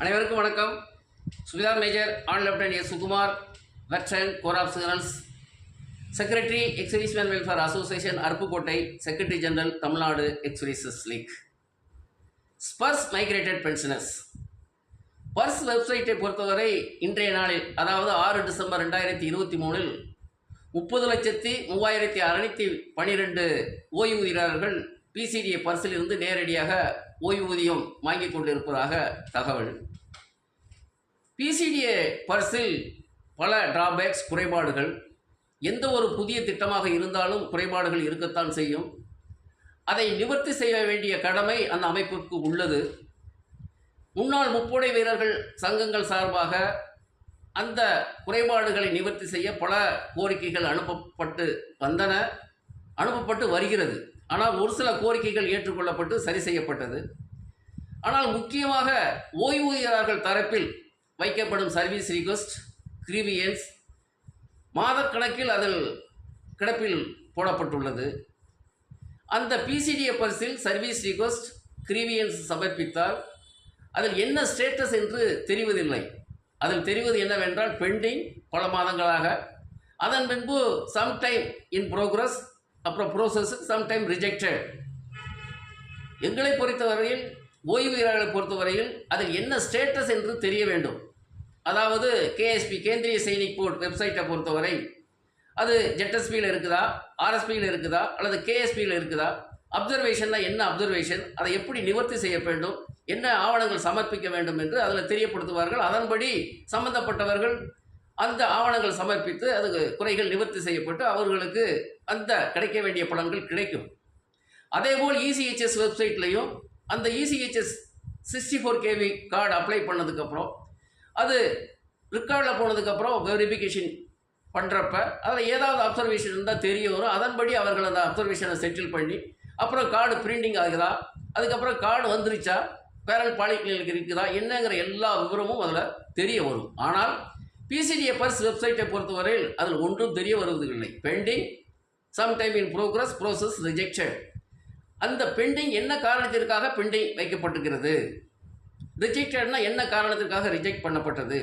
அனைவருக்கும் வணக்கம். Subedar major and lieutenant S Sukumar, veteran corps of signals, secretary ex servicemen welfare association Aruppukottai, secretary general Tamil Nadu ex services league. Sparsh migrated pensioners. பர்ஸ் வெப்சைட்டை பொறுத்தவரை இன்றைய நாளில், அதாவது 6 டிசம்பர் 2023 30,03,612 ஓய்வூதியர்கள் பிசிடிஏ பர்ஸில் இருந்து நேரடியாக ஓய்வூதியம் வாங்கிக் கொண்டிருப்பதாக தகவல். பிசிடிஏ பர்ஸில் பல டிராபேக்ஸ், குறைபாடுகள், எந்த ஒரு புதிய திட்டமாக இருந்தாலும் குறைபாடுகள் இருக்கத்தான் செய்யும். அதை நிவர்த்தி செய்ய வேண்டிய கடமை அந்த அமைப்புக்கு உள்ளது. முன்னாள் முப்படை வீரர்கள் சங்கங்கள் சார்பாக அந்த குறைபாடுகளை நிவர்த்தி செய்ய பல கோரிக்கைகள் அனுப்பப்பட்டு வருகிறது. ஆனால் ஒரு சில கோரிக்கைகள் ஏற்றுக்கொள்ளப்பட்டு சரி செய்யப்பட்டது. ஆனால் முக்கியமாக ஓய்வூதியர்கள் தரப்பில் வைக்கப்படும் சர்வீஸ் ரிக்வெஸ்ட், கிரீவியன்ஸ் மாதக்கணக்கில் அதில் கிடப்பில் போடப்பட்டுள்ளது. அந்த பிசிடிஏ பர்ஸில் சர்வீஸ் ரிக்வெஸ்ட், கிரீவியன்ஸ் சமர்ப்பித்தால் அதில் என்ன ஸ்டேட்டஸ் என்று தெரிவதில்லை. அதில் தெரிவது என்னவென்றால் பெண்டிங் பல மாதங்களாக, அதன் பின்பு சம்டைம் இன் ப்ரோக்ரஸ், அப்புறம் ப்ரோசஸ், சம்டைம் ரிஜெக்டட். எங்களை பொறுத்தவரையில், ஓய்வூதியர்களை பொறுத்தவரையில் அதில் என்ன ஸ்டேட்டஸ் என்று தெரிய வேண்டும். அதாவது கேஎஸ்பி, கேந்திரிய சைனிக் போர்ட் வெப்சைட்டை பொறுத்தவரை அது ஜெட்எஸ்பியில் இருக்குதா, ஆர்எஸ்பியில் இருக்குதா, அல்லது கேஎஸ்பியில் இருக்குதா, அப்சர்வேஷன்னா என்ன அப்சர்வேஷன், அதை எப்படி நிவர்த்தி செய்ய வேண்டும், என்ன ஆவணங்கள் சமர்ப்பிக்க வேண்டும் என்று அதில் தெரியப்படுத்துவார்கள். அதன்படி சம்பந்தப்பட்டவர்கள் அந்த ஆவணங்கள் சமர்ப்பித்து அதுக்கு குறைகள் நிவர்த்தி செய்யப்பட்டு அவர்களுக்கு அந்த கிடைக்க வேண்டிய பலன்கள் கிடைக்கும். அதேபோல் இசிஹெச்எஸ் வெப்சைட்லையும் அந்த இசிஹெச்எஸ் 64 KB கார்டு அப்ளை பண்ணதுக்கப்புறம் அது ரெக்கார்டில் போனதுக்கப்புறம் வெரிஃபிகேஷன் பண்ணுறப்ப அதில் ஏதாவது அப்சர்வேஷன் இருந்தால் தெரிய வரும். அதன்படி அவர்கள் அந்த அப்சர்வேஷனை செட்டில் பண்ணி அப்புறம் கார்டு பிரிண்டிங் ஆகுதா, அதுக்கப்புறம் கார்டு வந்துருச்சா, பேரல் பாலிகிளினிக் இருக்குதா, என்னங்கிற எல்லா விவரமும் அதில் தெரிய வரும். ஆனால் பிசிடிஏ பர்ஸ் வெப்சைட்டை பொறுத்தவரையில் அதில் ஒன்றும் தெரிய வருவதில்லை. Pending, sometime in progress, process, rejection. அந்த பெண்டிங் என்ன காரணத்திற்காக பெண்டிங் வைக்கப்பட்டிருக்கிறது, ரிஜெக்டட்னா என்ன காரணத்திற்காக ரிஜெக்ட் பண்ணப்பட்டது,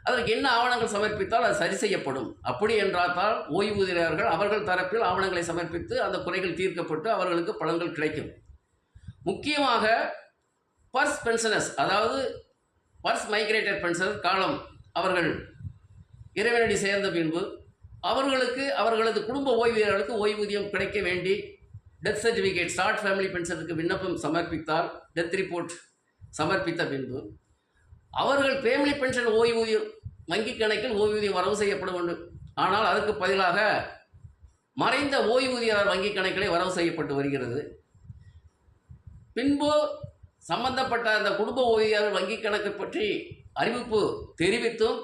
அதற்கு என்ன ஆவணங்கள் சமர்ப்பித்தால் அது சரி செய்யப்படும். அப்படி என்றால் ஓய்வூதியர்கள் அவர்கள் தரப்பில் ஆவணங்களை சமர்ப்பித்து அந்த குறைகள் தீர்க்கப்பட்டு அவர்களுக்கு பலன்கள் கிடைக்கும். முக்கியமாக பர்ஸ் பென்ஷனர்ஸ், அதாவது பர்ஸ் மைக்ரேட்டட் பென்ஷனர் காலம் அவர்கள் இறைவனடி சேர்ந்த பின்பு அவர்களுக்கு அவர்களது குடும்ப ஓய்வூதியர்களுக்கு ஓய்வூதியம் கிடைக்க வேண்டி டெத் சர்டிஃபிகேட், ஷார்ட் ஃபேமிலி பென்ஷனுக்கு விண்ணப்பம் சமர்ப்பித்தால், டெத் ரிப்போர்ட் சமர்ப்பித்த பின்பு அவர்கள் ஃபேமிலி பென்ஷன் ஓய்வூதியம் வங்கி கணக்கில் ஓய்வூதியம் வரவு செய்யப்பட வேண்டும். ஆனால் அதுக்கு பதிலாக மறைந்த ஓய்வூதியர் வங்கி கணக்கிலே வரவு செய்யப்பட்டு வருகிறது. பின்பு சம்பந்தப்பட்ட அந்த குடும்ப ஓய்வூதியர் வங்கி கணக்கு பற்றி அறிவிப்பு தெரிவித்தும்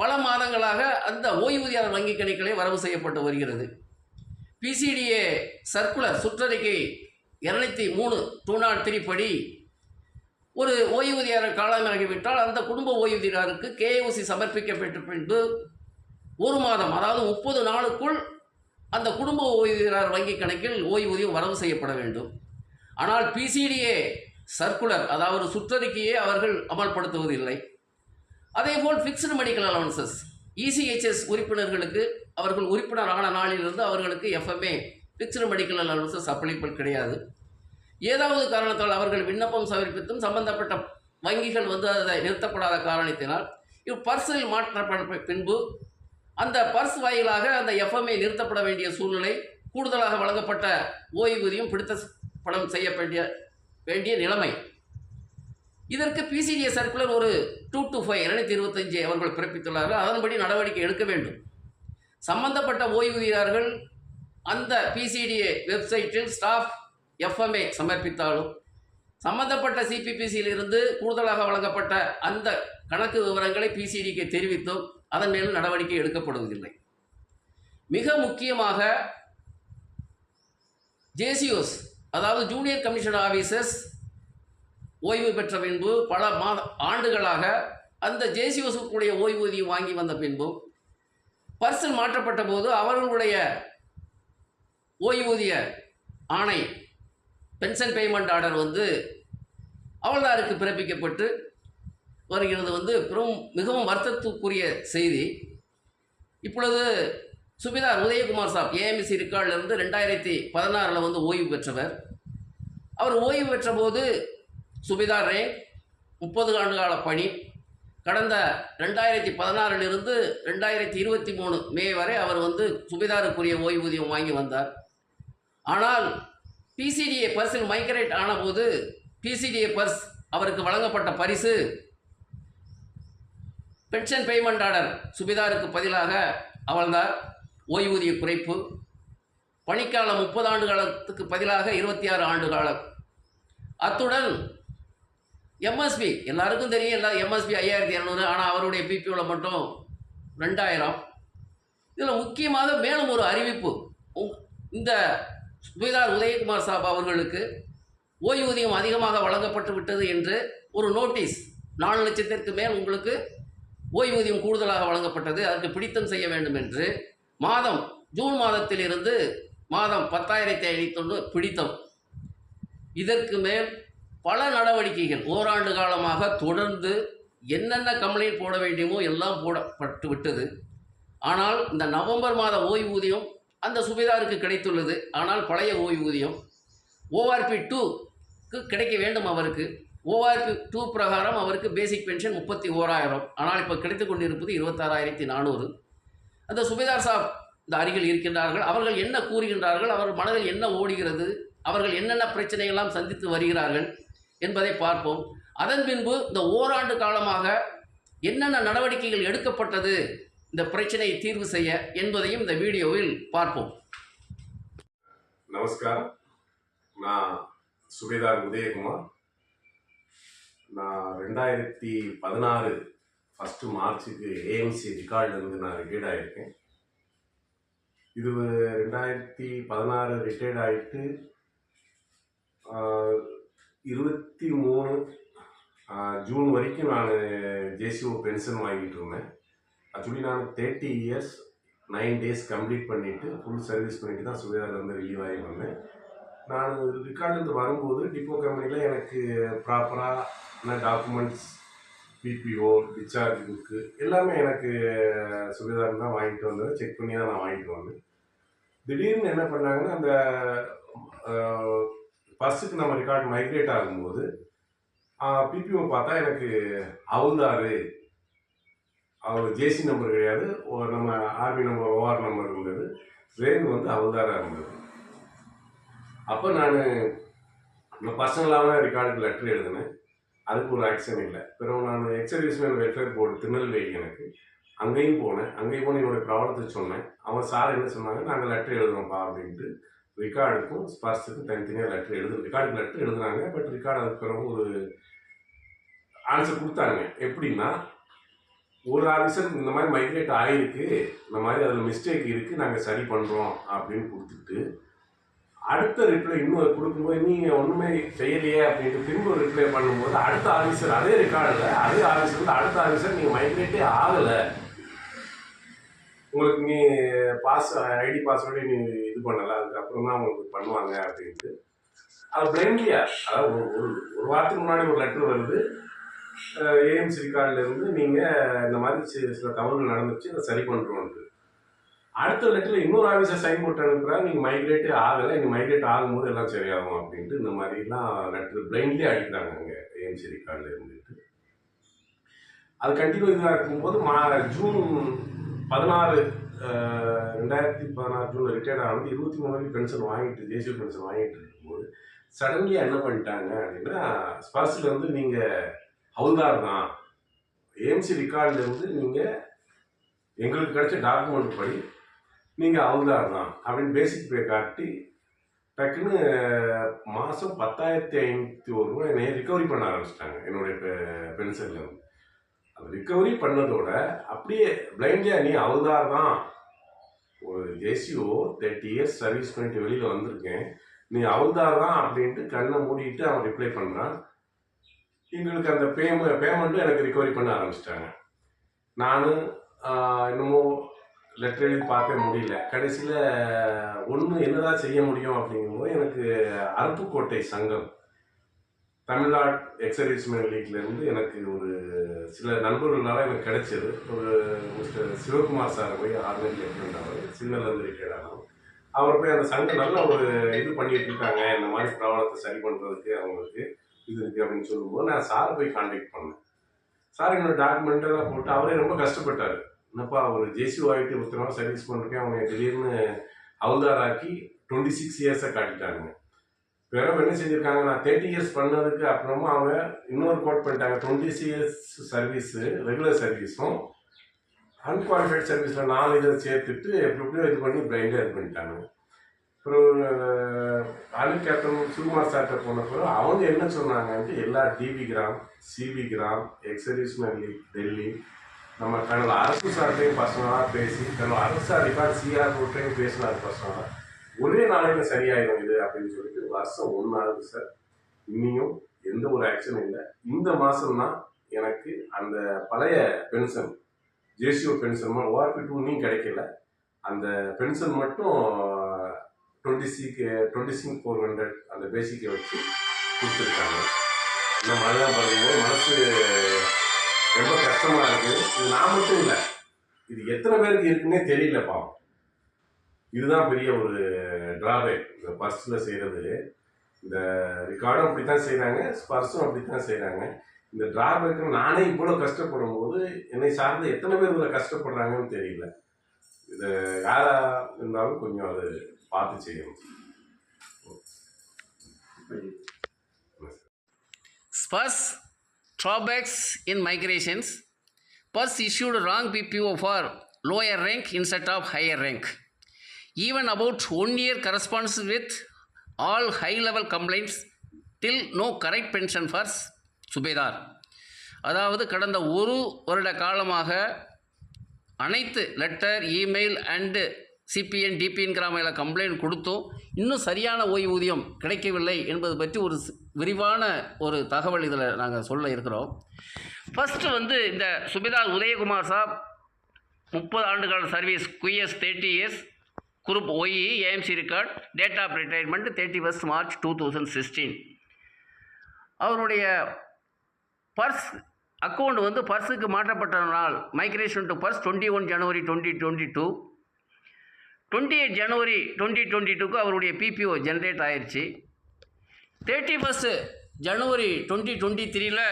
பல மாதங்களாக அந்த ஓய்வூதியர் வங்கி கணக்கிலே வரவு செய்யப்பட்டு வருகிறது. பிசிடிஏ சர்க்குலர் சுற்றறிக்கை 203 203 படி ஒரு ஓய்வூதியர் காலமாகிவிட்டால் அந்த குடும்ப ஓய்வூதியருக்கு கேஓசி சமர்ப்பிக்கப்பட்ட பின்பு 1 மாதம், அதாவது 30 நாளுக்குள் அந்த குடும்ப ஓய்வூதியர் வங்கி கணக்கில் ஓய்வூதியம் வரவு செய்யப்பட வேண்டும். ஆனால் பிசிடிஏ சர்க்குலர், அதாவது சுற்றறிக்கையை அவர்கள் அமல்படுத்துவதில்லை. அதேபோல் ஃபிக்ஸ்டு மெடிக்கல் அலவன்சஸ், இசிஹெச்எஸ் உறுப்பினர்களுக்கு அவர்கள் உறுப்பினர் ஆன நாளிலிருந்து அவர்களுக்கு FMA fixed medical allowances applicable கிடையாது. ஏதாவது காரணத்தால் அவர்கள் விண்ணப்பம் சமர்ப்பித்தும் சம்பந்தப்பட்ட வங்கிகள் அதை நிறுத்தப்படாத காரணத்தினால் பர்ஸில் மாற்றப்பட்ட பின்பு அந்த பர்ஸ் வாயிலாக அந்த எஃப்எம்ஐ நிறுத்தப்பட வேண்டிய சூழ்நிலை, கூடுதலாக வழங்கப்பட்ட ஓய்வூதியம் பிடித்த பணம் செய்ய வேண்டிய நிலைமை. இதற்கு பிசிடிஏ சர்க்குலர் ஒரு 225 2025 அவர்கள் பிறப்பித்துள்ளார்கள். அதன்படி நடவடிக்கை எடுக்க வேண்டும். சம்பந்தப்பட்ட ஓய்வூதியர்கள் அந்த பிசிடிஏ வெப்சைட்டில் ஸ்டாஃப் எஃப்எம்ஏ சமர்ப்பித்தாலும் சம்பந்தப்பட்ட சிபிபிசியிலிருந்து கூடுதலாக வழங்கப்பட்ட அந்த கணக்கு விவரங்களை பிசிடிக்கு தெரிவித்தும் அதன் மேலும் நடவடிக்கை எடுக்கப்படுவதில்லை. மிக முக்கியமாக ஜேசிஓஸ், அதாவது ஜூனியர் கமிஷன் ஆஃபீஸர்ஸ் ஓய்வு பெற்ற பின்பு பல ஆண்டுகளாக அந்த ஜேசிஓஸுக்குடைய ஓய்வூதியம் வாங்கி வந்த பின்பு பர்சல் மாற்றப்பட்ட போது அவர்களுடைய ஓய்வூதிய ஆணை, பென்ஷன் பேமெண்ட் ஆர்டர் அவள்தாருக்கு பிறப்பிக்கப்பட்டு வருகிறது மிகவும் வருத்தத்துக்குரிய செய்தி. இப்பொழுது சுபேதார் உதயகுமார் சாப் ஏஎம்சி ரெக்கார்டிலிருந்து 2016 ஓய்வு பெற்றவர். அவர் ஓய்வு பெற்ற போது சுபேதார் ரேங்க் 30 ஆண்டுகால பணி. கடந்த 2016 2023 மே வரை அவர் சுபேதாருக்குரிய ஓய்வூதியம் வாங்கி வந்தார். ஆனால் பிசிடிஏ பர்ஸில் மைக்ரேட் ஆனபோது பிசிடிஏ பர்ஸ் அவருக்கு வழங்கப்பட்ட பரிசு பென்ஷன் பேமெண்ட் ஆர்டர். சுபேதாருக்கு பதிலாக அவள்தார் ஓய்வூதிய குறைப்பு. பணிக்காலம் 30 ஆண்டு காலத்துக்கு பதிலாக 26 ஆண்டு காலம். அத்துடன் எம்எஸ்பி எல்லாருக்கும் தெரியும், எல்லாம் எம்எஸ்பி 5200, ஆனால் அவருடைய பிபிஓவில் மட்டும் 2000. இதில் முக்கியமாக மேலும் ஒரு அறிவிப்பு, இந்த சுபேதார் உதயகுமார் சாப் அவர்களுக்கு ஓய்வூதியம் அதிகமாக வழங்கப்பட்டு விட்டது என்று ஒரு நோட்டீஸ், 4 லட்சத்திற்கு மேல் உங்களுக்கு ஓய்வூதியம் கூடுதலாக வழங்கப்பட்டது, அதற்கு பிடித்தம் செய்ய வேண்டும் என்று ஜூன் மாதத்திலிருந்து மாதம் 10,551 பிடித்தம். இதற்கு மேல் பல நடவடிக்கைகள் ஓராண்டு காலமாக தொடர்ந்து என்னென்ன கம்ப்ளைண்ட் போட வேண்டியமோ எல்லாம் போடப்பட்டு விட்டது. ஆனால் இந்த நவம்பர் மாத ஓய்வூதியம் அந்த சுபேதாருக்கு கிடைத்துள்ளது. ஆனால் பழைய ஓய்வூதியம் ORP 2க்கு கிடைக்க வேண்டும். அவருக்கு ORP 2 பிரகாரம் அவருக்கு பேசிக் பென்ஷன் 31,000, ஆனால் இப்போ கிடைத்து கொண்டிருப்பது 26,400. அந்த சுபேதார் சாப் இந்த அருகில் இருக்கின்றார்கள். அவர்கள் என்ன கூறுகின்றார்கள், அவர்கள் மனதில் என்ன ஓடுகிறது, அவர்கள் என்னென்ன பிரச்சனைகள்லாம் சந்தித்து வருகிறார்கள் என்பதை பார்ப்போம். அதன் பின்பு இந்த ஓராண்டு காலமாக என்னென்ன நடவடிக்கைகள் எடுக்கப்பட்டது இந்த பிரச்சனையை தீர்வு செய்ய என்பதையும் இந்த வீடியோவில் பார்ப்போம். நமஸ்காரம். நான் சுபேதார் உதயகுமார். நான் 2016 1 மார்ச்சுக்கு ஏஎம்சி ரெக்கார்ட்லேருந்து நான் ரிட்டையர்ட் ஆகியிருக்கேன். இது 2016 ரிட்டையர்ட் ஆகிட்டு 23 ஜூன் வரைக்கும் நான் ஜேசிஓ பென்ஷன் வாங்கிட்டு இருந்தேன். ஆக்சுவலி நான் 30 இயர்ஸ் 9 டேஸ் கம்ப்ளீட் பண்ணிவிட்டு ஃபுல் சர்வீஸ் பண்ணிவிட்டு தான் சுபேதார்லேருந்து ரிலீவ் ஆகி வந்தேன். நான் ரெக்கார்ட்லேருந்து வரும்போது டிப்போ கம்பெனியில் எனக்கு ப்ராப்பரான டாக்குமெண்ட்ஸ், பிபிஓ, டிஸ்சார்ஜ் புக்கு எல்லாமே எனக்கு சுபேதார் தான் வாங்கிட்டு வந்தது. செக் பண்ணி தான் நான் வாங்கிட்டு வந்தேன். திடீர்னு என்ன பண்ணாங்கன்னா, அந்த பஸ்ஸுக்கு நம்ம ரெக்கார்ட் மைக்ரேட் ஆகும்போது பிபிஓ பார்த்தா எனக்கு அவள்தாரு, அவர் ஜேசி நம்பர் கிடையாது, நம்ம ஆர்மி நம்பர் ஓஆர் நம்பர் இருந்தது, ரேங்க் அவள்தாராக இருந்தது. அப்போ நான் பர்சனலான ரெக்கார்டுக்கு லெட்டர் எழுதினேன். அதுக்கு ஒரு ஆக்ஷன் இல்லை. பிறகு நான் எக்ஸர்வீஸ்மேன் வெல்ஃபேர் போர்டு திருநெல்வேலி, எனக்கு அங்கேயும் போனேன். அங்கேயும் போய் என்னுடைய ப்ராப்ளத்தை சொன்னேன். அவன் சார் என்ன சொன்னாங்க, நாங்கள் லெட்டர் எழுதுனோம்ப்பா அப்படின்ட்டு ரெக்கார்டுக்கும் ஸ்பர்ஸுக்கும் தனித்தனியாக லெட்டர் ரெக்கார்டுக்கு லெட்டர் எழுதுனாங்க. பட் ரெக்கார்டு அதுக்கு பிறகு ஒரு ஆன்சர் கொடுத்தாங்க. எப்படின்னா, ஒரு ஆஃபீஸர் இந்த மாதிரி மைக்ரேட் ஆகிருக்கு, இந்த மாதிரி அதில் மிஸ்டேக் இருக்குது, நாங்கள் சரி பண்ணுறோம் அப்படின்னு கொடுத்துட்டு அடுத்த ரிப்ளை இன்னும் கொடுக்கும்போது நீ ஒன்றுமே செய்யலையே அப்படின்ட்டு திரும்ப ரிப்ளை பண்ணும்போது அடுத்த ஆஃபீஸர் அதே ரெக்கார்டில் அதே ஆஃபீஸர் அடுத்த ஆஃபீஸர் நீங்கள் மைக்ரேட்டே ஆகலை, உங்களுக்கு நீ ஐடி பாஸ்வேர்டே நீ இது பண்ணலை, அதுக்கப்புறம் தான் உங்களுக்கு பண்ணுவாங்க அப்படின்ட்டு அது பிளைண்ட்லியாக, அதாவது ஒரு வாரத்துக்கு முன்னாடி ஒரு லெட்டர் வருது ஏஎம்சி ரெக்கார்ட்லேருந்து, நீங்கள் இந்த மாதிரி சில தவறுகள் நடந்துச்சு, அதை சரி பண்ணுறோன்ட்டு. அடுத்த லெட்டரில் இன்னொரு ஆஃபீஸர் சைன் போட்டு அனுப்புகிறாங்க, நீங்கள் மைக்ரேட்டே ஆகலை, நீங்கள் மைக்ரேட் ஆகும்போது எல்லாம் சரியாகும் அப்படின்ட்டு இந்த மாதிரிலாம் லெட்டர் பிளைண்ட்லேயே அடிக்கிறாங்க அங்கே ஏஎம்சி ரெக்கார்டில் இருந்துட்டு. அது கண்டினியூ இதாக இருக்கும்போது ஜூன் 16 2016 ஜூனில் ரிட்டையர்ட் ஆனது 23 பென்ஷன் வாங்கிட்டு ஜேசிஓ பென்ஷன் வாங்கிட்டு இருக்கும்போது சடன்லியாக என்ன பண்ணிட்டாங்க அப்படின்னா, ஸ்பர்ஸில் நீங்கள் ஹவுல்தார் தான், ஏஎம்சி ரெக்கார்ட்லேருந்து நீங்கள் எங்களுக்கு கிடைச்ச டாக்குமெண்ட் படி நீங்கள் ஹவுல்தார் தான் அப்படின்னு பேசிக் பே காட்டி டக்குன்னு மாதம் 10,501 ரூபாய் என்னை ரிகவரி பண்ண ஆரம்பிச்சிட்டாங்க என்னுடைய பென்ஷனில். அது ரிகவரி பண்ணதோட அப்படியே பிளைண்ட்லியாக நீ ஹவுல்தார் தான், ஒரு ஜேசிஓ 30 இயர்ஸ் சர்வீஸ் பண்ணிட்டு வெளியில் வந்திருக்கேன், நீ ஹவுல்தார் தான் அப்படின்ட்டு கண்ணை மூடிட்டு அவன் ரிப்ளை பண்ணுறான். எங்களுக்கு அந்த பேமெண்ட்டும் எனக்கு ரிகவரி பண்ண ஆரம்பிச்சிட்டாங்க. நானும் இன்னமும் லெட்டர் எழுதி பார்க்க முடியல. கடைசியில் ஒன்று என்னதான் செய்ய முடியும் அப்படிங்கும்போது எனக்கு அருப்புக்கோட்டை சங்கம் தமிழ்நாடு எக்ஸர்வீஸ்மேன் லீக்லேருந்து எனக்கு ஒரு சில நண்பர்களால் எனக்கு கிடைச்சது. ஒரு மிஸ்டர் சிவகுமார் சார் போய் ஆர்மி லெஃப்டினன்ட் அவர் சின்னலேருந்து ரிட்டையர்ட் ஆனவர். அவர் போய் அந்த சங்கம் நல்ல ஒரு இது பண்ணிட்டு இருக்காங்க, இந்த மாதிரி ப்ராப்ளத்தை சரி பண்ணுறதுக்கு அவங்களுக்கு இது இருக்குது அப்படின்னு சொல்லும்போது நான் சாரை போய் கான்டாக்ட் பண்ணேன். சார் என்னோட டாக்குமெண்ட்டெல்லாம் போட்டு அவரே ரொம்ப கஷ்டப்பட்டார். என்னப்பா ஒரு ஜேசி ஆகிட்டு ஒருத்தனால சர்வீஸ் பண்ணிருக்கேன், அவங்க திடீர்னு ஹவுல்தாராக்கி 26 இயர்ஸை காட்டிட்டாங்க. பிறகு என்ன செஞ்சுருக்காங்க, நான் 30 இயர்ஸ் பண்ணதுக்கு அப்புறமா அவங்க இன்னொரு கோட் பண்ணிட்டாங்க, 20 இயர்ஸ் சர்வீஸு ரெகுலர் சர்வீஸும் அன்குவாலிஃபைட் சர்வீஸில் 4 இதை சேர்த்துட்டு எப்படியோ இது பண்ணி பிளைண்டாக இது பண்ணிட்டாங்க. அப்புறம் அனில் கேப்டன் சுகுமார் சார்ட்ட போன பிறகு அவங்க என்ன சொன்னாங்கன்ட்டு எல்லா DP gram, CP gram, ex servicemen league Delhi, நம்ம கனவு அரசு சார்ட்டையும் பர்சனலாக பேசி கனவு அரசு அதிகாரி சிஆர் ரோட்டையும் பேசினார் பர்சனலாக. ஒரே நாளையில் சரியாயிடும் இது அப்படின்னு சொல்லிட்டு வருஷம் 1 ஆகுது சார். இன்னியும் எந்த ஒரு ஆக்ஷனும் இல்லை. இந்த மாதம்தான் எனக்கு அந்த பழைய பென்ஷன் ஜேசிஓ பென்ஷன் ORP2 இன்னும் கிடைக்கல. அந்த பென்ஷன் மட்டும் 26,400 அந்த பேசிக்கை வச்சு கொடுத்துருக்காங்க. இந்த மாதிரிலாம் பார்க்கும்போது மனசு ரொம்ப கஷ்டமாக இருக்குது. இது நான் மட்டும் இல்லை, இது எத்தனை பேருக்கு இருக்குன்னே தெரியல பாவம். இதுதான் பெரிய ஒரு டிராபேக் இந்த பர்ஸில் செய்கிறது. இந்த ரெக்கார்டும் அப்படி தான் செய்கிறாங்க, ஸ்பர்ஸும் அப்படி தான் செய்கிறாங்க. இந்த டிராபேக்கு நானே இவ்வளோ கஷ்டப்படும் போது என்னை சார்ந்த எத்தனை பேர் இதில் கஷ்டப்படுறாங்கன்னு தெரியல. இதை யாராக இருந்தாலும் கொஞ்சம் அது பார்த்து செய்யணும். Spurs drawbacks in migrations. Spurs issued wrong PPO for lower rank instead of higher rank. Even about 1 year corresponds with all high level complaints till no correct pension for சுபேதார். அதாவது கடந்த 1 வருட காலமாக அனைத்து லெட்டர், இமெயில் அண்டு சிபிஎன், டிபிஎன் கிராம complaint கொடுத்தும் இன்னும் சரியான ஓய்வூதியம் கிடைக்கவில்லை என்பது பற்றி ஒரு விரிவான ஒரு தகவல் இதில் நாங்கள் சொல்ல இருக்கிறோம். ஃபஸ்ட்டு இந்த சுபேதார் உதயகுமார் சாப் 30 ஆண்டுகால service, QS 30 years, group OE, AMC record, date of retirement 31 March 2016. அவருடைய பர்ஸ் அக்கௌண்ட் பர்ஸுக்கு மாற்றப்பட்ட நாள் மைக்ரேஷன் டு பர்ஸ் 21 ஜனவரி 2022. 28 ஜனவரி 2022க்கு அவருடைய PPO ஜென்ரேட் ஆயிடுச்சு. 31 ஜனவரி 2023ல்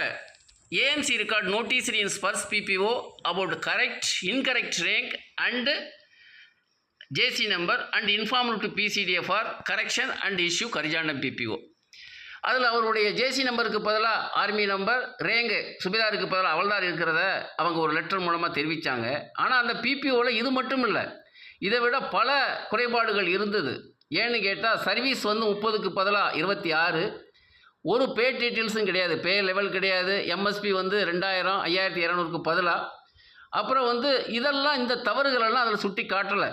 AMC record notice in SPARSH PPO about incorrect rank and JC number and inform to PCDA for correction and issue corrigendum PPO. அதில் அவருடைய JC நம்பருக்கு பதிலாக ஆர்மி நம்பர், ரேங்கு சுபேதாருக்கு பதிலாக அவள்தார் இருக்கிறத அவங்க ஒரு லெட்டர் மூலமாக தெரிவித்தாங்க. ஆனால் அந்த PPOவில் இது மட்டும் இல்லை, இதை விட பல குறைபாடுகள் இருந்தது. ஏன்னு கேட்டால் சர்வீஸ் 30க்கு பதிலாக 26, ஒரு பே டீட்டெயில்ஸும் கிடையாது, பே லெவல் கிடையாது, MSP 2000, 5200க்கு பதிலாக. அப்புறம் இதெல்லாம் இந்த தவறுகளெல்லாம் அதில் சுட்டி காட்டலை.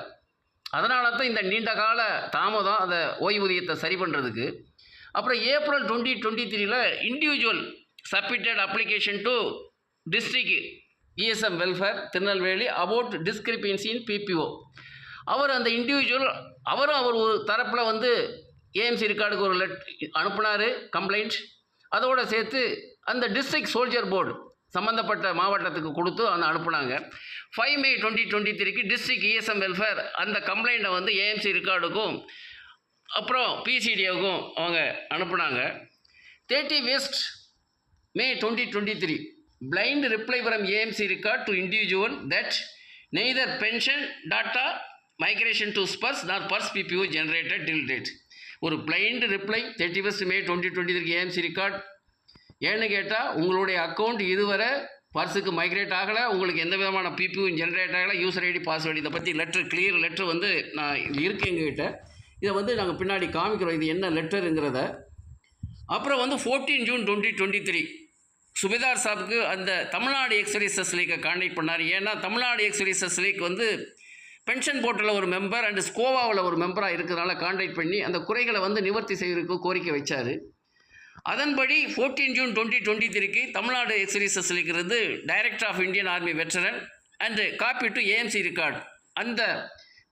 அதனால தான் இந்த நீண்ட கால தாமதம் அந்த ஓய்வூதியத்தை சரி பண்ணுறதுக்கு. அப்புறம் ஏப்ரல் 2023ல் individual submitted application to district ESM welfare Tirunelveli about discrepancy in PPO. அவர் அந்த இண்டிவிஜுவல் அவர் ஒரு தரப்பில் AMC ரெக்கார்டுக்கு ஒரு அனுப்புனார் கம்ப்ளைண்ட். அதோடு சேர்த்து அந்த டிஸ்ட்ரிக்ட் சோல்ஜர் போர்டு சம்மந்தப்பட்ட மாவட்டத்துக்கு கொடுத்து அனுப்புனாங்க. 5 மே 2023க்கு டிஸ்ட்ரிக்ட் ESM வெல்ஃபேர் அந்த கம்ப்ளைண்ட்டை AMC ரெக்கார்டுக்கும் அப்புறம் PCDAவுக்கும் அவங்க அனுப்புனாங்க. 31 மே 2023 blind reply from AMC record to individual that neither pension data migration to Spurs nor Spurs PPO generated till date. ஒரு blind reply 31 மே 2023 AMC record. ஏன்னு கேட்டால் உங்களுடைய அக்கௌண்ட் இதுவரை பர்ஸுக்கு மைக்ரேட் ஆகலை, உங்களுக்கு எந்த விதமான PPO ஜென்ரேட் ஆகலை, யூசர் ஐடி பாஸ்வேர்டு இதை பற்றி கிளியர் லெட்ரு நான் இருக்கு எங்ககிட்ட. இதை நாங்கள் பின்னாடி காமிக்கிறோம் இது என்ன லெட்டருங்கிறத. அப்புறம் 14 ஜூன் 2023 சுபேதார் சாப்புக்கு அந்த தமிழ்நாடு எக்ஸர்வீசஸ் லீக்கை கான்டாக்ட் பண்ணார். ஏன்னா தமிழ்நாடு எக்ஸர்வீசஸ் லீக் பென்ஷன் போர்ட்டலில் ஒரு மெம்பர் அண்டு ஸ்கோவாவில் ஒரு மெம்பராக இருக்கிறதுனால கான்டாக்ட் பண்ணி அந்த குறைகளை நிவர்த்தி செய்வதற்கு கோரிக்கை வச்சார். அதன்படி 14 ஜூன் 2023க்கு Tamil Nadu ex services league director of Indian army veteran and copy to AMC record அந்த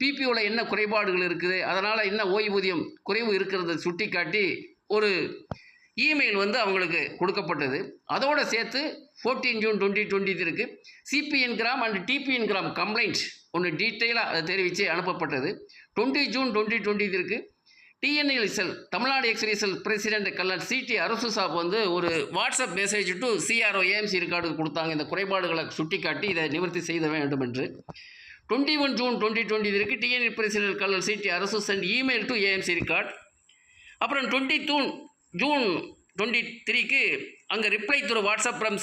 PPOவில் என்ன குறைபாடுகள் இருக்குது, அதனால் என்ன ஓய்வூதியம் குறைவு இருக்கிறத சுட்டி காட்டி ஒரு இமெயில் வந்து அவங்களுக்கு கொடுக்கப்பட்டது. அதோடு சேர்த்து 14 ஜூன் 2020 இருக்குது CPN gram and DPN gram complaint ஒன்று டீட்டெயிலாக அதை தெரிவித்து அனுப்பப்பட்டது. 20 ஜூன் 2020 இருக்குது டிஎன்எல்எஸ்எல் தமிழ்நாடு எக்ஸ்எல்எஸ்எல் பிரசிடென்ட் கல்லர் சிடி அரசு சாப் வந்து ஒரு WhatsApp message to CRO AMC ரெக்கார்டுக்கு கொடுத்தாங்க. இந்த குறைபாடுகளை சுட்டிக்காட்டி இதை நிவர்த்தி செய்த வேண்டும் என்று. 21 ஜூன் 2020 இருக்குது டிஎன்எல் பிரசிடென்ட் கல்லர் CD Arasu sent email to AMC record. அப்புறம் 22 ஜூன் 23க்கு அங்கே reply through WhatsApp from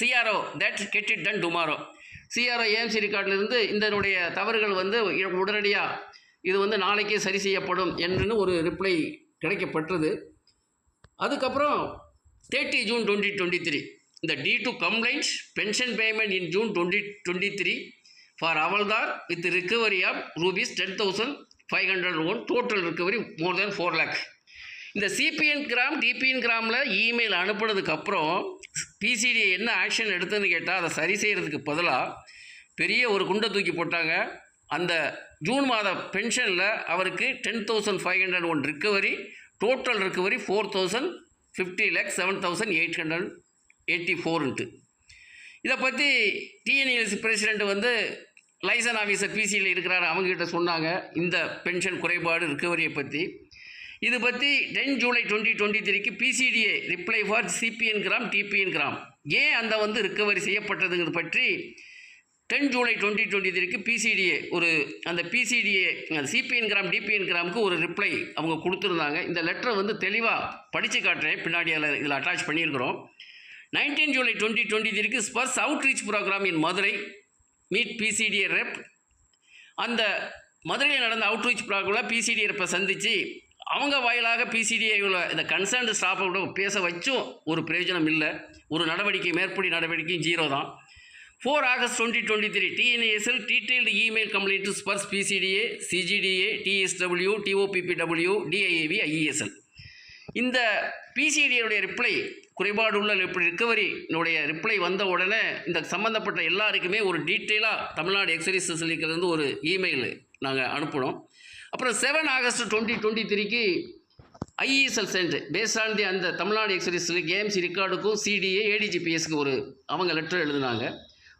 CRO that get it done tomorrow. CRO AMC ரெக்கார்டிலிருந்து இதனுடைய தவறுகள் வந்து உடனடியாக இது வந்து நாளைக்கே சரி செய்யப்படும் என்று ஒரு ரிப்ளை கிடைக்கப்பட்டது. அதுக்கப்புறம் 30 ஜூன் 2023 இந்த D2 complaint pension payment in June 2023 for Havildar with recovery of ₹10,501 total recovery more than 4 lakh. இந்த சிபிஎன் கிராம் டிபிஎன் கிராமில் இமெயில் அனுப்புனதுக்கப்புறம் பிசிடி என்ன ஆக்ஷன் எடுத்ததுன்னு கேட்டால் அதை சரி செய்கிறதுக்கு பதிலாக பெரிய ஒரு குண்டை தூக்கி போட்டாங்க. அந்த ஜூன் மாத பென்ஷனில் அவருக்கு 10,501 ரிகவரி, டோட்டல் ரிகவரி 4,050 lakh 7,884. இதை பற்றி டிஎன்எல்எஸ்சி பிரசிடெண்ட் வந்து லைசன் ஆஃபீஸர் பிசியில் இருக்கிறார், அவங்ககிட்ட சொன்னாங்க இந்த பென்ஷன் குறைபாடு ரிகவரியை பற்றி. இது பற்றி 10 ஜூலை 2023க்கு PCDA reply for CPN gram DPN gram ஏன் அந்த வந்து ரிகவரி செய்யப்பட்டதுங்கிறது பற்றி 10 ஜூலை 2023க்கு பிசிடிஏ அந்த பிசிடிஏ சிபிஎன் கிராம் டிபிஎன் கிராமுக்கு ஒரு ரிப்ளை அவங்க கொடுத்துருந்தாங்க. இந்த லெட்டரை வந்து தெளிவாக படித்து காட்டுறேன், பின்னாடி இதில் அட்டாச் பண்ணியிருக்கிறோம். 19 ஜூலை 2023க்கு ஸ்பர்ஸ் அவுட்ரீச் ப்ரோக்ராம் இன் மதுரை மீட் பிசிடிஏ ரெப். அந்த மதுரையில் நடந்த அவுட்ரீச் ப்ரோக்ராமில் பிசிடிஏ ரெப்பை சந்தித்து அவங்க வாயிலாக பிசிடிஐவில் இந்த கன்சர்ன்டு ஸ்டாஃபோட பேச வச்சும் ஒரு பிரயோஜனம் இல்லை. ஒரு நடவடிக்கை மேற்படி நடவடிக்கையும் 0 தான். 4 August 2023 TNASL detailed email complaint to spruce PCDA CGDA DSW DOPPW DIAV IESL. இந்த பிசிடிஏடைய ரிப்ளை குறைபாடு உள்ள ரிகவரினுடைய ரிப்ளை வந்த உடனே இந்த சம்மந்தப்பட்ட எல்லாருக்குமே ஒரு டீட்டெயிலாக தமிழ்நாடு எக்ஸைஸ் ஒரு இமெயில் நாங்கள் அனுப்பினோம். அப்புறம் 7 ஆகஸ்ட் 2023க்கு ஐஇஎஸ்எல் சென்ட் பேஸ்ட் ஆன் அந்த தமிழ்நாடு எக்ஸைஸ் ஏஎம்சி ரெக்கார்டுக்கும் சிடிஏ ஏடிஜிபிஎஸ்க்கு அவங்க லெட்டர் எழுதினாங்க.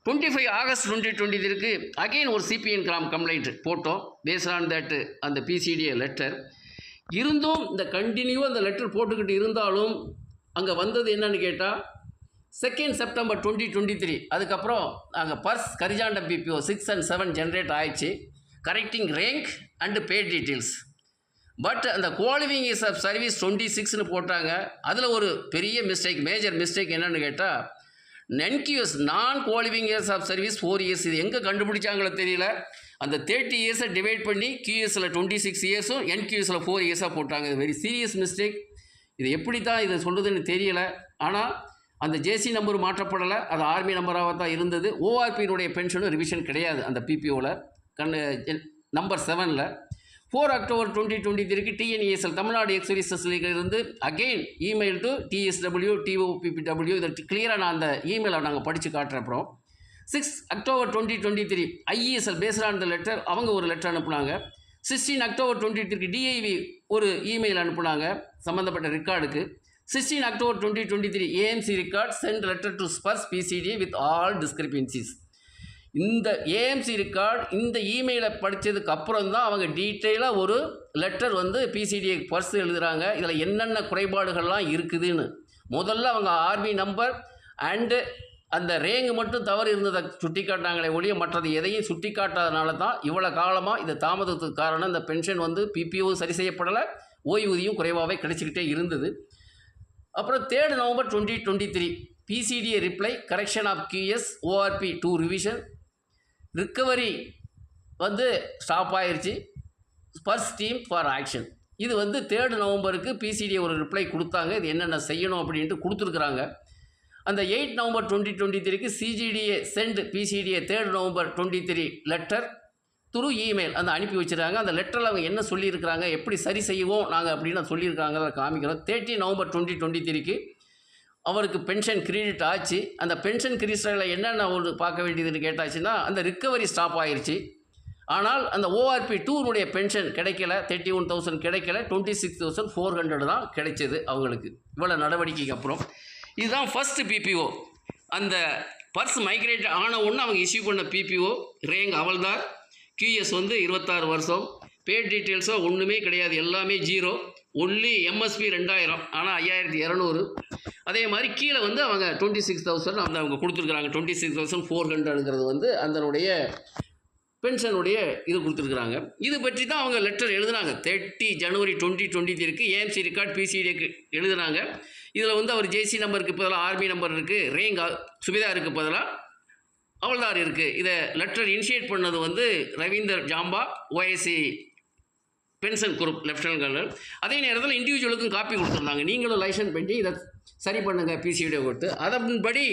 25 ஆகஸ்ட் 2023க்கு அகெயின் ஒரு சிபிஎன் கிராம் கம்ப்ளைண்ட் போட்டோம் பேஸ்ட் ஆன் தட் அந்த பிசிடிஏ லெட்டர். இருந்தும் இந்த கண்டினியூவாக அந்த லெட்டர் போட்டுக்கிட்டு இருந்தாலும் அங்கே வந்தது என்னன்னு கேட்டால் 2 செப்டம்பர் 2023 அதுக்கப்புறம் நாங்கள் பர்ஸ் கரிஜாண்டம் பிபிஓ 6 and 7 ஜென்ரேட் ஆயிடுச்சு, correcting rank and pay details. But அந்த குவாலிஃபைங் இயர்ஸ் ஆஃப் சர்வீஸ் 26ன்னு போட்டாங்க. அதில் ஒரு பெரிய மிஸ்டேக், மேஜர் மிஸ்டேக் என்னென்னு கேட்டால் NQS நான் qualifying years of service 4 years. இது எங்கே கண்டுபிடிச்சாங்களோ தெரியல. அந்த 30 years டிவைட் பண்ணி QSல 26 years NQSல 4 years போட்டாங்க. இது வெரி சீரியஸ் மிஸ்டேக். இது எப்படி தான் இதை சொல்கிறதுன்னு தெரியலை. ஆனால் அந்த ஜேசி நம்பர் மாற்றப்படலை, அது ஆர்மி நம்பராக தான் இருந்தது. ஓஆர்பியினுடைய பென்ஷனும் ரிவிஷன் கிடையாது அந்த பிபிஓவில் நம்பர் 7ல். 4 அக்டோபர் 2023க்கு டிஎன்இஎஸ்எல் தமிழ்நாடு எக்ஸைஸ் இருந்து அகெயின் இமெயில் டு டிஎஸ்டபிள்யூ டிஓபிபிடபிள்யூ. இதை கிளியராக நான் அந்த இமெயிலை நாங்கள் படித்து காட்டுறேன். அப்புறம் 6 October 2023 IESL based on the letter அவங்க ஒரு லெட்டர் அனுப்புனாங்க. 16 அக்டோபர் 2023 டிஐவி ஒரு இமெயில் அனுப்புனாங்க சம்மந்தப்பட்ட ரெக்கார்டுக்கு. 16 October 2023 AMC record sent letter to spruce PCDA with all discrepancies. இந்த ஏஎம்சி ரெக்கார்ட் இந்த இமெயிலை படித்ததுக்கு அப்புறம் தான் அவங்க டீட்டெயிலாக ஒரு லெட்டர் பிசிடிஏ பர்ஸ் எழுதுகிறாங்க. இதில் என்னென்ன குறைபாடுகள்லாம் இருக்குதுன்னு. முதல்ல அவங்க ஆர்மி நம்பர் அண்டு அந்த ரேங்கு மட்டும் தவறு இருந்ததை சுட்டி காட்டினாங்களே ஒழிய மற்றது எதையும் சுட்டி காட்டாதனால தான் இவ்வளோ காலமாக இந்த தாமதத்துக்கு காரணம். இந்த பென்ஷன் பிபிஓ சரி செய்யப்படலை, ஓய்வூதியம் குறைவாகவே கிடைச்சிக்கிட்டே இருந்தது. அப்புறம் 3 November 2023 PCDA reply correction of QS ORP 2 revision recovery stop ஆயிடுச்சு, ஸ்பர்ஸ் டீம் ஃபார் ஆக்ஷன். இது 3 நவம்பருக்கு பிசிடிஏ ஒரு ரிப்ளை கொடுத்தாங்க. இது என்னென்ன செய்யணும் அப்படின்ட்டு கொடுத்துருக்குறாங்க. அந்த 8 நவம்பர் 2023க்கு CGDA sent PCDA 3 November 2023 letter through email அனுப்பி வச்சுருக்காங்க. அந்த லெட்டரில் அவங்க என்ன சொல்லியிருக்கிறாங்க, எப்படி சரி செய்வோம் நாங்கள் அப்படின்னு சொல்லியிருக்காங்க, அதை காமிக்கிறோம். 30 நவம்பர் 2023க்கு அவருக்கு பென்ஷன் கிரெடிட் ஆச்சு. அந்த பென்ஷன் கிரெடிட்டில் என்னென்ன ஒரு பார்க்க வேண்டியதுன்னு கேட்டாச்சுன்னா அந்த ரிக்கவரி ஸ்டாப் ஆயிடுச்சு. ஆனால் அந்த ஓஆர்பி 2 பென்ஷன் கிடைக்கல, 31,000 கிடைக்கல, 26,400 தான் கிடைச்சது அவங்களுக்கு. இவ்வளோ நடவடிக்கைக்கு அப்புறம் இதுதான் ஃபஸ்ட்டு பிபிஓ. அந்த பர்ஸ் மைக்ரேட் ஆன ஒன்று அவங்க இஷ்யூ பண்ண பிபிஓ ரேங்க் அவல்தார். QS வந்து 26 வருஷம். பே டீட்டெயில்ஸோ ஒன்றுமே கிடையாது, எல்லாமே ஜீரோ. ஒன்லி எம்எஸ்பி 2000, ஆனால் 5200. அதே மாதிரி கீழே வந்து அவங்க 26,000 அந்த அவங்க கொடுத்துருக்குறாங்க. 26,400ங்கிறது வந்து அதனுடைய பென்ஷனுடைய இது கொடுத்துருக்குறாங்க. இது பற்றி தான் அவங்க லெட்டர் எழுதுனாங்க. 30 ஜனவரி 2023 ஏஎம்சி ரெக்கார்ட் பிசிடிக்கு எழுதுனாங்க. இதில் வந்து அவர் ஜேசி நம்பருக்கு பதிலாக ஆர்மி நம்பர் இருக்குது, ரேங்க் சுபிதாருக்கு பதிலாக அவல்தார் இருக்குது. இதை லெட்டர் இனிஷியேட் பண்ணது வந்து Ravinder Jamba, OSC pension group lieutenant colonel. அதே நேரத்தில் இண்டிவிஜுவலுக்கும் காப்பி கொடுத்துருந்தாங்க. நீங்களும் லைசன்ஸ் பண்ணி இதை சரி பண்ணுங்கள் பிசிடியை கொடுத்து. அதன்படி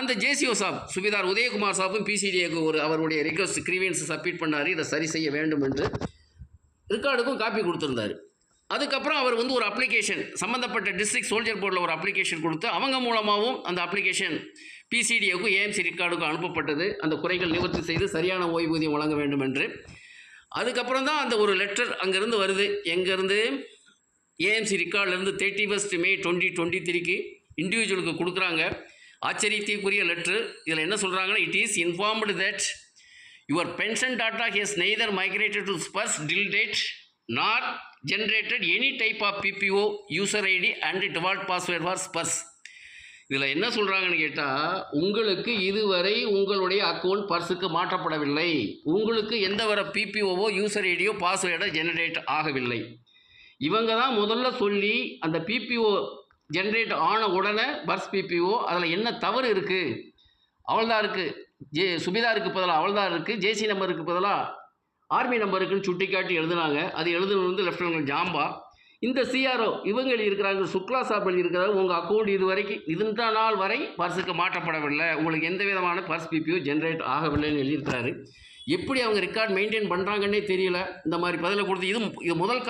அந்த ஜேசிஓ சாப் சுபிதார் உதயகுமார் சாப்பும் பிசிடிஏக்கு ஒரு அவருடைய ரிக்வஸ்ட் கிரீவியன்ஸ் சப்மிட் பண்ணார், இதை சரி செய்ய வேண்டும் என்று. ரெக்கார்டுக்கும் காப்பி கொடுத்துருந்தார். அதுக்கப்புறம் அவர் வந்து ஒரு அப்ளிகேஷன் சம்மந்தப்பட்ட டிஸ்ட்ரிக்ட் சோல்ஜர் போர்டில் ஒரு அப்ளிகேஷன் கொடுத்து அவங்க மூலமாகவும் அந்த அப்ளிகேஷன் பிசிடிஏக்கும் ஏஎம்சி ரெக்கார்டுக்கும் அனுப்பப்பட்டது. அந்த குறைகள் நிவர்த்தி செய்து சரியான ஓய்வூதியம் வழங்க வேண்டும் என்று. அதுக்கப்புறம் தான் அந்த ஒரு லெட்டர் அங்கேருந்து வருது. எங்கேருந்து? ஏஎம்சி ரெக்கார்ட்லேருந்து 31 மே 2023 இண்டிவிஜுவலுக்கு கொடுக்குறாங்க. ஆச்சரியத்திற்குரிய லெட்ரு. இதில் என்ன சொல்கிறாங்கன்னா, it is informed that your pension data has neither migrated to SPARSH till date not generated any type of PPO user ID and default password for SPARSH. இதில் என்ன சொல்கிறாங்கன்னு கேட்டால், உங்களுக்கு இதுவரை உங்களுடைய அக்கௌண்ட் பர்ஸுக்கு மாற்றப்படவில்லை, உங்களுக்கு எந்த வர பிபிஓவோ யூசர் ஐடியோ பாஸ்வேர்டோ ஜெனரேட் ஆகவில்லை. இவங்க தான் முதல்ல சொல்லி அந்த பிபிஓ ஜென்ரேட் ஆன உடனே பர்ஸ் பிபிஓ அதில் என்ன தவறு இருக்குது, அவல்தாருக்கு சுபிதாருக்கு பதிலாக அவல்தார் இருக்குது, ஜேசி நம்பருக்கு பதிலாக ஆர்மி நம்பருக்குன்னு சுட்டிக்காட்டி எழுதுனாங்க. அது எழுதுனது வந்து லெஃப்டினன்ட் ஜாம்பா. இந்த சிஆர்ஓ இவங்க இருக்கிறாங்க, சுக்லா சாப்பிள் இருக்கிறாங்க, உங்கள் அக்கௌண்ட் இது வரைக்கும் இந்த நாள் வரை பர்ஸுக்கு மாற்றப்படவில்லை, உங்களுக்கு எந்த விதமான பர்ஸ் பிபிஓ ஜென்ரேட் ஆகவில்லைன்னு எழுதியிருக்கிறாரு. எப்படி அவங்க ரெக்கார்ட் மெயின்டைன் பண்ணுறாங்கன்னே தெரியல. இந்த மாதிரி பதிலை கொடுத்து இது முதல்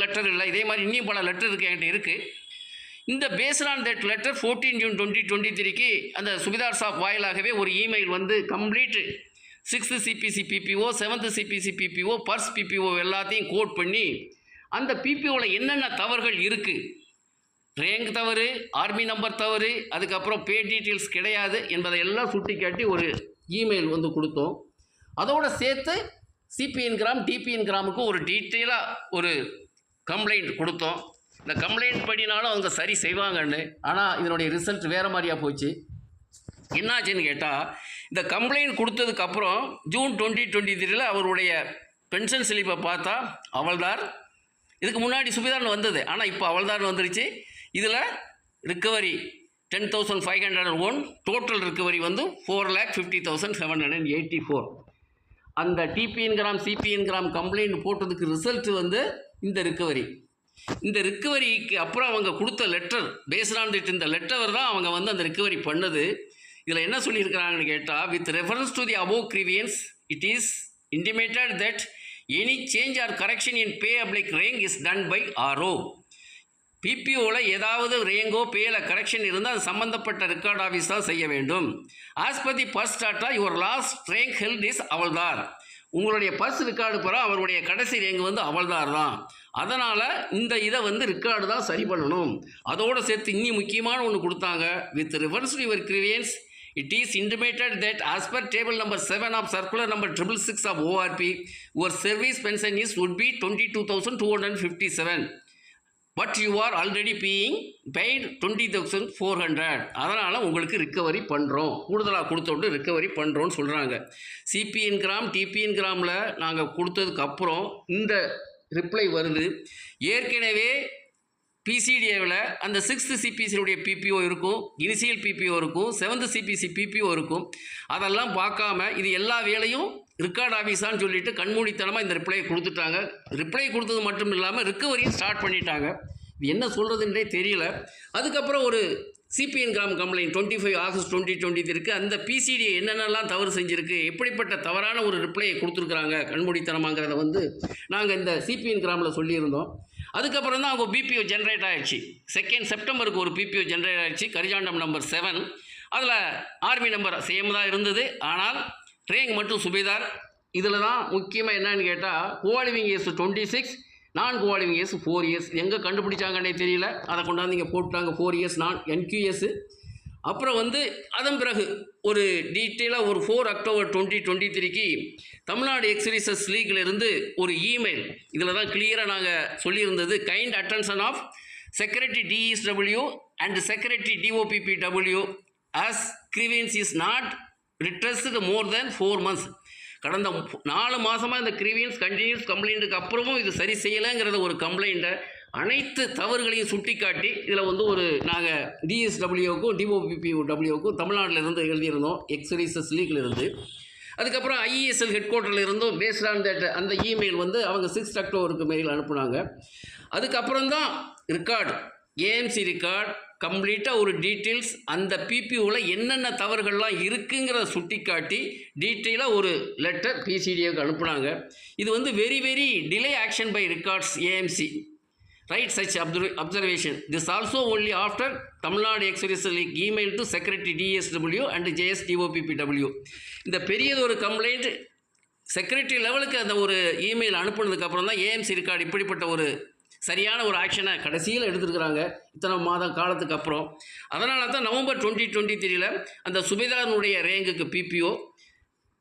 லெட்டர் இல்லை, இதே மாதிரி இன்னும் பல லெட்டர் இருக்கு என்கிட்ட இருக்குது. இந்த based on that letter 14 June 2023 அந்த சுபிதார் சாப் வாயிலாகவே ஒரு இமெயில் வந்து complete 6th CPC PPO 7th CPC PPO SPARSH PPO எல்லாத்தையும் கோட் பண்ணி அந்த பிபிஓவில் என்னென்ன தவறுகள் இருக்குது, ரேங்க் தவறு, ஆர்மி நம்பர் தவறு, அதுக்கப்புறம் பே டீட்டெயில்ஸ் கிடையாது என்பதை எல்லாம் சுட்டி காட்டி ஒரு இமெயில் வந்து கொடுத்தோம். அதோடு சேர்த்து சிபிஎன் கிராம் டிபிஎன் கிராமுக்கும் ஒரு டீட்டெயிலாக ஒரு கம்ப்ளைண்ட் கொடுத்தோம். இந்த கம்ப்ளைண்ட் பண்ணினாலும் அவங்க சரி செய்வாங்கன்னு. ஆனால் இதனுடைய ரிசல்ட் வேறு மாதிரியாக போச்சு. என்னாச்சுன்னு கேட்டால், இந்த கம்ப்ளைண்ட் கொடுத்ததுக்கப்புறம் ஜூன் 2023 அவருடைய பென்ஷன் ஸ்லிப்பை பார்த்தா அவல்தார், இதுக்கு முன்னாடி சுபிதார்னு வந்தது, ஆனால் இப்போ அவல்தார்னு வந்துருச்சு. இதில் ரிக்கவரி 10,501, டோட்டல் ரிக்கவரி வந்து 4,50,784. அந்த டிபிஎன் கிராம் சிபிஎன் கிராம் கம்ப்ளைண்ட் போட்டதுக்கு ரிசல்ட் வந்து இந்த ரிக்கவரி. இந்த ரிக்கவரிக்கு அப்புறம் அவங்க கொடுத்த லெட்டர் பேஸ்ட் ஆன் தட் இந்த லெட்டர் தான் அவங்க வந்து அந்த ரிக்கவரி பண்ணது. இதில் என்ன சொல்லியிருக்கிறாங்கன்னு கேட்டால், with reference to the above grievance it is intimated that any change or correction in pay அப்ளிக் rank is done by RO. பிபிஓவில் ஏதாவது ரேங்கோ பேல கரெக்ஷன் இருந்தால் அது சம்மந்தப்பட்ட ரெக்கார்ட் ஆஃபீஸ் தான் செய்ய வேண்டும். As per the SPARSH data your last rank held is Havildar. உங்களுடைய பர்ஸ் ரெக்கார்டு பெற அவருடைய கடைசி ரேங்க் வந்து அவல்தார் தான். அதனால் இந்த இதை வந்து ரெக்கார்டு தான் சரி பண்ணணும். அதோடு சேர்த்து இன்னும் முக்கியமான ஒன்று கொடுத்தாங்க. With reference to your grievance it is intimated that as per table number 7 of circular number 666 of ORP your service pension is would be 22,257. But you are already paid 20,400. அதனால் உங்களுக்கு ரிக்கவரி பண்ணுறோம், கூடுதலாக கொடுத்தோட்டு ரிக்கவரி பண்ணுறோன்னு சொல்கிறாங்க. CBN gram DPN கிராமில் நாங்கள் கொடுத்ததுக்கப்புறம் இந்த reply வருது. ஏற்கனவே பிசிடிஏவில் அந்த 6th சிபிசியுடைய பிபிஓ இருக்கும், இனிஷியல் பிபிஓ இருக்கும், 7th சிபிசி பிபிஓ இருக்கும். அதெல்லாம் பார்க்காம இது எல்லா வேலையும் ரெக்கார்ட் ஆஃபீஸான்னு சொல்லிட்டு கண்மூடித்தனமாக இந்த ரிப்ளை கொடுத்துட்டாங்க. ரிப்ளை கொடுத்தது மட்டும் இல்லாமல் ரிக்கவரியும் ஸ்டார்ட் பண்ணிட்டாங்க. இது என்ன சொல்கிறதுன்றே தெரியல. அதுக்கப்புறம் ஒரு சிபிஎன் கிராம் கம்ப்ளைண்ட் 25 ஆகஸ்ட் 2023 அந்த பிசிடிஏ என்னென்னலாம் தவறு செஞ்சுருக்கு, எப்படிப்பட்ட தவறான ஒரு ரிப்ளையை கொடுத்துருக்குறாங்க கண்மூடித்தனமாங்கிறத வந்து நாங்கள் இந்த சிபிஎன் கிராமில் சொல்லியிருந்தோம். அதுக்கப்புறம் தான் அவங்க பிபிஓ ஜென்ரேட் ஆகிடுச்சு. 2 செப்டம்பருக்கு ஒரு பிபிஓ ஜென்ரேட் ஆகிடுச்சு, கரிஜாண்டம் நம்பர் 7. அதில் ஆர்மி நம்பர் சேம் தான் இருந்தது, ஆனால் ரேங்க் மட்டும் சுபேதார், இதில் தான் முக்கியமாக என்னன்னு கேட்டால் குவாலிஃபிங் இயர்ஸ் 26, நான் குவாலிஃபிங் இயர்ஸ் 4 இயர்ஸ். எங்கே கண்டுபிடிச்சாங்கன்னே தெரியல, அதை கொண்டாந்து இங்கே போட்டாங்க 4 இயர்ஸ் நான் NQS. அப்புறம் வந்து அதன் பிறகு ஒரு டீட்டெயிலாக ஒரு 4 அக்டோபர் 2023 தமிழ்நாடு எக்ஸர்சைசஸ் லீக்லேருந்து ஒரு இமெயில், இதில் தான் கிளியராக நாங்கள் சொல்லியிருந்தது, kind attention of secretary DSW and secretary DOPPW as grievance is not redressed more than 4 months. கடந்த 4 மாதமாக இந்த கிரீவியன்ஸ் கண்டினியூஸ் கம்ப்ளைண்ட்டுக்கு அப்புறமும் இது சரி செய்யலைங்கிறத ஒரு கம்ப்ளைண்ட்டை அனைத்து தவறுகளையும் சுட்டி காட்டி இதில் வந்து ஒரு நாங்கள் DSWக்கும் DOPPWக்கும் தமிழ்நாட்டிலிருந்து எழுதியிருந்தோம், எக்ஸர்சைசஸ் லீக்லேருந்து. அதுக்கப்புறம் IESL ஹெட் குவார்ட்டரில் இருந்தும் பேஸ்ட் ஆன் தட் அந்த இமெயில் வந்து அவங்க 6 அக்டோபருக்கு மெயில் அனுப்புனாங்க. அதுக்கப்புறம் தான் ரெக்கார்டு AMC ரெக்கார்டு கம்ப்ளீட்டாக ஒரு டீட்டெயில்ஸ் அந்த PPOவில் என்னென்ன தவறுகள்லாம் இருக்குங்கிறத சுட்டி காட்டி டீட்டெயிலாக ஒரு லெட்டர் PCDAவுக்கு அனுப்புனாங்க. இது வந்து very very delay action by records AMC right such observation. This also only after Tamil Nadu exercises league email to secretary DSW and JS DOPPW. இந்த பெரியதொரு கம்ப்ளைண்ட் செக்ரட்டரி லெவலுக்கு அந்த ஒரு இமெயில் அனுப்புனதுக்கப்புறம் தான் AMC ரெக்கார்டு இப்படிப்பட்ட ஒரு சரியான ஒரு ஆக்ஷனை கடைசியில் எடுத்துருக்குறாங்க இத்தனை மாதம் காலத்துக்கு அப்புறம். அதனால தான் நவம்பர் 2023 அந்த சுபேதாரனுடைய ரேங்குக்கு PPO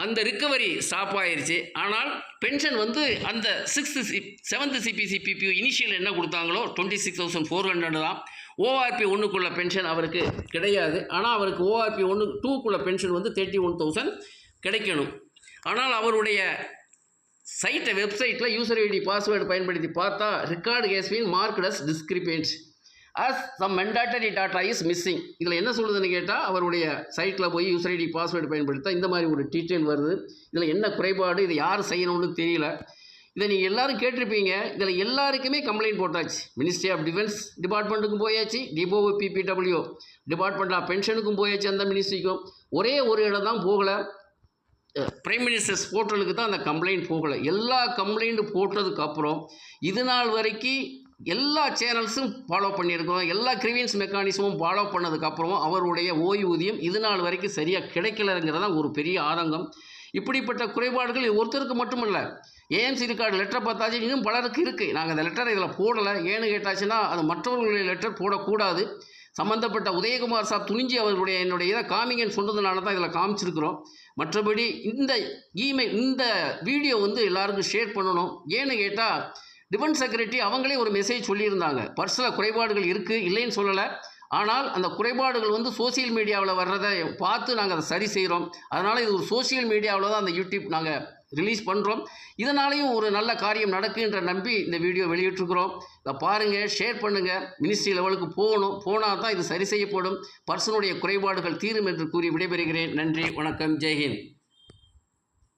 அந்த ரிக்கவரி ஸ்டாப் ஆயிடுச்சு. ஆனால் பென்ஷன் வந்து அந்த 7th CPC PPO இனிஷியல் என்ன கொடுத்தாங்களோ 26,400 தான். ORP 1க்குள்ள பென்ஷன் அவருக்கு கிடையாது. ஆனால் அவருக்கு ORP 2க்குள்ள பென்ஷன் வந்து 31,000 கிடைக்கணும். ஆனால் அவருடைய சைட்டை வெப்சைட்டில் யூசர் ஐடி பாஸ்வேர்டு பயன்படுத்தி பார்த்தா record has been marked as discrepant as some mandatory data is missing. இதில் என்ன சொல்லுதுன்னு கேட்டால் அவருடைய சைட்டில் போய் யூசர் ஐடி பாஸ்வேர்டு பயன்படுத்தா இந்த மாதிரி ஒரு டீட்டெயில் வருது. இதில் என்ன குறைபாடு, இதை யார் செய்யணும்னு தெரியல. இதை நீங்கள் எல்லோரும் கேட்டிருப்பீங்க. இதில் எல்லாருக்குமே கம்ப்ளைண்ட் போட்டாச்சு. மினிஸ்ட்ரி ஆஃப் டிஃபென்ஸ் டிபார்ட்மெண்ட்டுக்கும் போயாச்சு, DOPPW டிபார்ட்மெண்ட் ஆஃப் பென்ஷனுக்கும் போயாச்சு, அந்த மினிஸ்ட்ரிக்கும். ஒரே ஒரு இடம் தான் போகலை, பிரைம் மினிஸ்டர்ஸ் போர்ட்டலுக்கு தான் அந்த கம்ப்ளைண்ட் போகலை. எல்லா கம்ப்ளைண்ட் போட்டதுக்கப்புறம் இது நாள் வரைக்கும் எல்லா சேனல்ஸும் ஃபாலோ பண்ணியிருக்கோம், எல்லா கிரிவியன்ஸ் மெக்கானிசமும் ஃபாலோ பண்ணதுக்கப்புறமும் அவருடைய ஓய்வூதியம் இது நாள் வரைக்கும் சரியாக கிடைக்கலங்கிறதா ஒரு பெரிய ஆதங்கம். இப்படிப்பட்ட குறைபாடுகள் ஒருத்தருக்கு மட்டுமல்ல, AMC ரெக்கார்டு லெட்டரை பார்த்தாச்சு இன்னும் பலருக்கு இருக்குது. நாங்கள் அந்த லெட்டரை இதில் போடலை. ஏன்னு கேட்டாச்சுன்னா அது மற்றவர்களுடைய லெட்டர் போடக்கூடாது. சம்மந்தப்பட்ட உதயகுமார் சாப் துணிஞ்சி அவர்களுடைய என்னுடைய இதை காமிங்கன்னு சொன்னதுனால தான் இதில் காமிச்சிருக்கிறோம். மற்றபடி இந்த இமெயில் இந்த வீடியோ வந்து எல்லாருக்கும் ஷேர் பண்ணணும். ஏன்னு கேட்டால் டிஃபென்ஸ் செக்ரட்டரி அவங்களே ஒரு மெசேஜ் சொல்லியிருந்தாங்க, பர்சனல் குறைபாடுகள் இருக்குது இல்லைன்னு சொல்லலை. ஆனால் அந்த குறைபாடுகள் வந்து சோசியல் மீடியாவில் வர்றதை பார்த்து நாங்கள் அதை சரி செய்கிறோம். அதனால் இது ஒரு சோசியல் மீடியாவில் தான் அந்த யூடியூப் நாங்கள் ரிலீஸ் பண்ணுறோம். இதனாலையும் ஒரு நல்ல காரியம் நடக்குன்ற நம்பி இந்த வீடியோ வெளியிட்டிருக்கிறோம். இதை பாருங்கள், ஷேர் பண்ணுங்கள். மினிஸ்ட்ரி லெவலுக்கு போனால் தான் இது சரி செய்யப்படும், பர்சனுடைய குறைபாடுகள் தீரும் என்று கூறி விடைபெறுகிறேன். நன்றி, வணக்கம், ஜெய்ஹிந்த்.